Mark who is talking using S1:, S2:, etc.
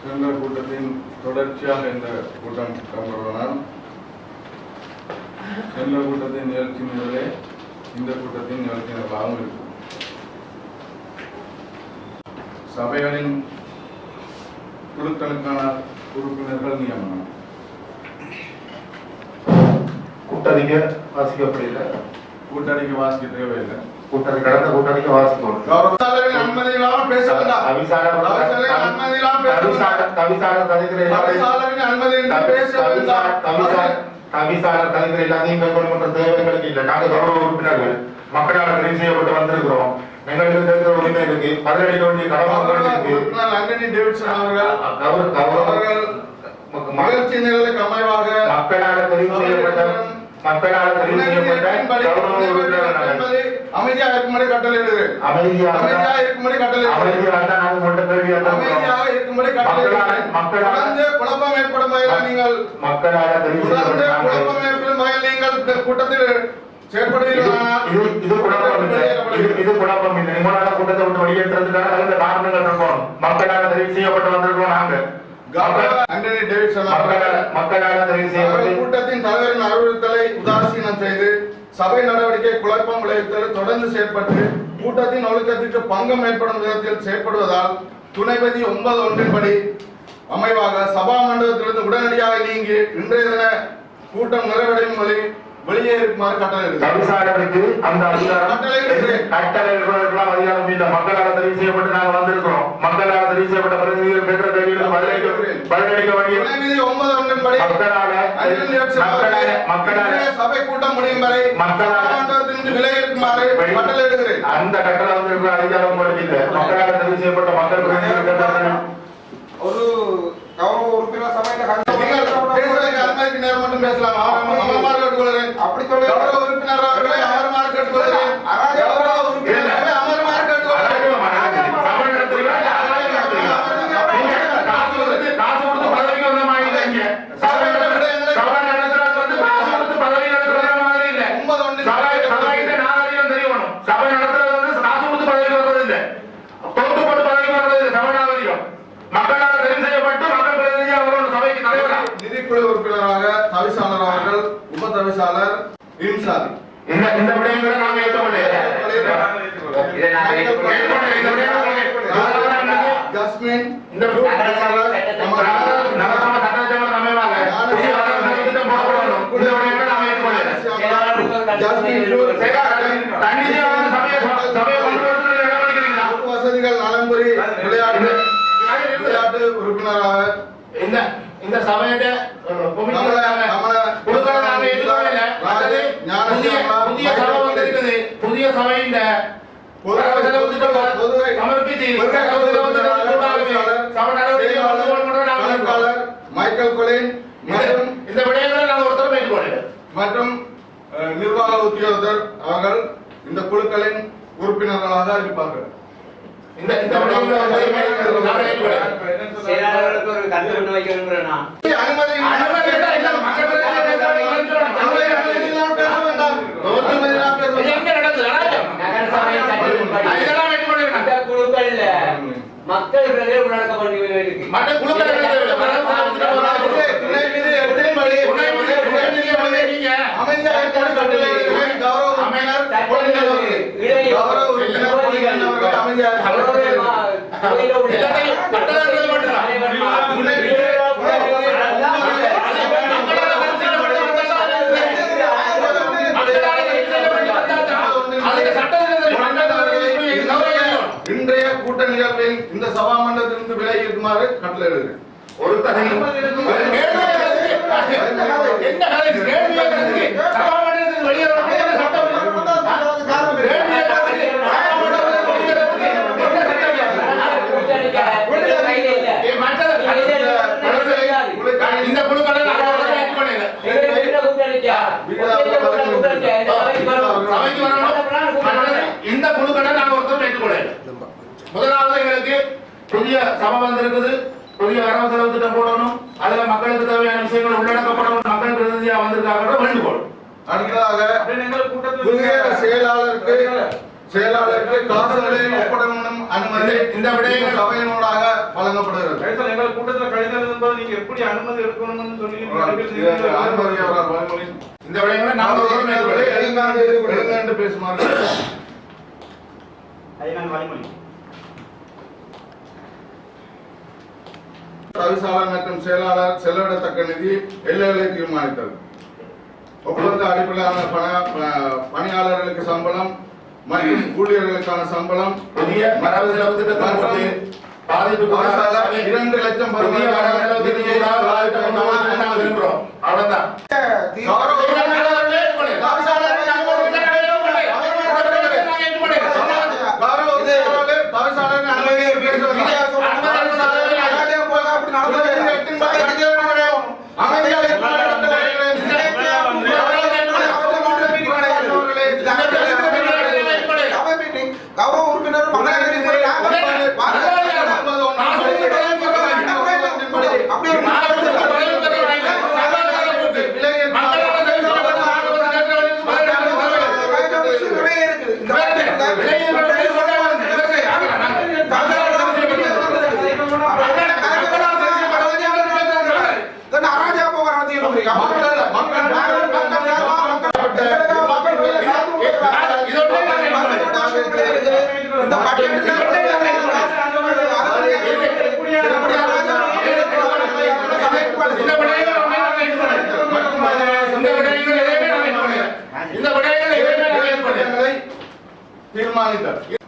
S1: சென்ற கூட்டத்தின் தொடர்ச்சியாக இந்த கூட்டம் இடம்பெறுவதால் சென்ற கூட்டத்தின் நிகழ்ச்சி நிரலே இந்த கூட்டத்தின் நிகழ்ச்சி நிரலாகவும் இருக்கும். சபைகளின் குழுக்களுக்கான உறுப்பினர்கள் நியமனம்.
S2: கூட்டறிக்கை வாசிக்கப்படுகிற
S1: கூட்டறிக்கை வாசிக்க தேவையில்லை.
S2: கடந்த கூட்டறிக்கை வாசிக்கணும்.
S1: அனுமதியெல்லாம் பேச வேண்டாம்.
S2: தவிசாளர் தலைவர் எல்லாத்தையும் மேற்கொள்ளுகின்ற தேவைகளுக்கு இல்லை. நாங்கள் கௌரவ உறுப்பினர்கள் மக்களால் தெரிவு செய்யப்பட்டு வந்திருக்கிறோம். எங்களுக்கு இருக்கிற உரிமை இருக்கு, பதிலளிக்க வேண்டிய கடமைகள் இருக்கு.
S1: மகிழ்ச்சி நிரலுக்கு அமைவாக
S2: மக்களால் தெரிவு செய்யப்பட்ட
S1: அமைதியாக இருக்கும்படி கட்டளையிடுகிறேன். அமைதியாக இருக்கும்படி குழப்பம் ஏற்படும் வகையில் நீங்கள் கூட்டத்தில் செயற்படுகிறீர்களானால்
S2: இது குழப்பம் இல்லை. நிம்மதியான கூட்டத்தை விட்டு வெளியேற்றதுக்கான தகுந்த காரணங்கள் இருக்கும். மக்களால் தெரிவு செய்யப்பட்டு வந்திருக்கோம். நாங்கள்
S1: கூட்டத்தின் தலைவரின் அறிவுறுத்தலை உதாசீனம் செய்து சபை நடவடிக்கை குழப்பம் விளைவித்தல் தொடர்ந்து செயற்பட்டு கூட்டத்தின் ஒழுக்கத்திற்கு பங்கம் ஏற்படும் விதத்தில் செயற்படுவதால் துணைபதி 9(1) படி அமைவாக சபா மண்டபத்திலிருந்து உடனடியாக நீங்கி இன்றைய தின கூட்டம் நிறைவடையும் வழி வெளியே இருக்குமாறு
S2: கட்டளையிடுகிறது. அந்த அதிகாரம் இல்லை. மக்களால் தெரிவு செய்யப்பட்டு நாங்கள் வந்திருக்கிறோம். மக்களால் தெரிவு செய்யப்பட்ட பிரதிநிதிகள் பெற்ற கேள்விகளுக்கு பதிலளிக்க வேண்டிய
S1: சபை கூட்டம் முடியும் வரை மண்டபத்திலிருந்து விலகி இருக்குமாறு கட்டளையிடுகிறேன்.
S2: அந்த கட்டளை வந்து அதிகாரம் உங்களுக்கு இல்லை. மக்களால் தெரிவு செய்யப்பட்ட மக்கள் பிரதிநிதிகள்
S1: ஒரு கௌரவ உறுப்பினர் சபையில அனுமதிக்கு நேரம் மட்டும் பேசலாம். அப்படி சொல்லி கௌரவ உறுப்பினர் நிதிக்குழு உறுப்பினராக தவிசாளர் அவர்கள், உப தவிசாளர் இன்சாரி.
S2: இந்த விடயங்களை நாம
S1: ஜஸ்மின் இந்த வசதிகள் நலன்புரி விளையாட்டு உறுப்பினராக
S2: இந்த சபையோட புதிய சபையின்
S1: மைக்கேல் கொலின்
S2: இந்த விடயங்களை நாங்கள் ஒருத்தர் மேற்கொள்கிறோம்
S1: மற்றும் நிர்வாக உத்தியோகத்தர் அவர்கள் இந்த குழுக்களின் உறுப்பினர்களாக இருப்பார்கள்.
S3: இந்த செயலாளர்களுக்கு ஒரு கருத்து முன்வைக்க விரும்புகிறேன். மக்கள்
S1: இன்றைய கூட்ட நிகழ்வில் இந்த சபா மண்டலத்திலிருந்து விலகி இருக்குமாறு கட்டளையிடுகிறேன். ஒரு
S2: இந்த குழுக்களை நாங்கள் ஒருத்தர் ஏற்றுக்கொள்ள. முதலாவது எங்களுக்கு புதிய சபை வந்திருக்குது, புதிய வரவு செலவு திட்டம் போடணும், அதுல மக்களுக்கு தேவையான விஷயங்கள் உள்ளடக்கப்படணும், மக்கள் பிரதிநிதியா வந்திருக்காங்க வேண்டுகோள்.
S1: அடுத்ததாக புதிய செயலாளருக்கு செயலாளருக்கு காசுகளை ஒப்படைக்கும் அனுமதி
S2: இந்த விடயங்கள்
S1: சபையினூடாக வழங்கப்படுகிறது.
S4: எங்கள் கூட்டத்தில் கடிதம் என்பது நீங்க எப்படி அனுமதி எடுக்கணும்னு சொல்லி
S1: அனுமதி அவர்கள் வழிமொழி
S2: இந்த விடயங்களை நாம் ஒருவரும் ஏற்றுக்கொள்ளவில்லை.
S1: என்று பேசுமாறு தவிசாளர் மற்றும் செயலாளர் செலவிடத்தக்க நிதி எல்லைகளை தீர்மானித்தல். ஒப்பந்த அடிப்படையிலான பணியாளர்களுக்கு சம்பளம் மற்றும் ஊழியர்களுக்கான சம்பளம்
S2: புதிய வரவு செலவு திட்டத்தின் போது பாதிப்புக்குள்ளான
S1: 2 லட்சம்
S2: புதிய வரவு செலவு திட்டத்திற்காக பாதிப்புக்குள்ளான நாங்கள் விரும்புகிறோம். அவ்வளவுதான். இந்த விடயங்களை
S1: தீர்மானித்தார்.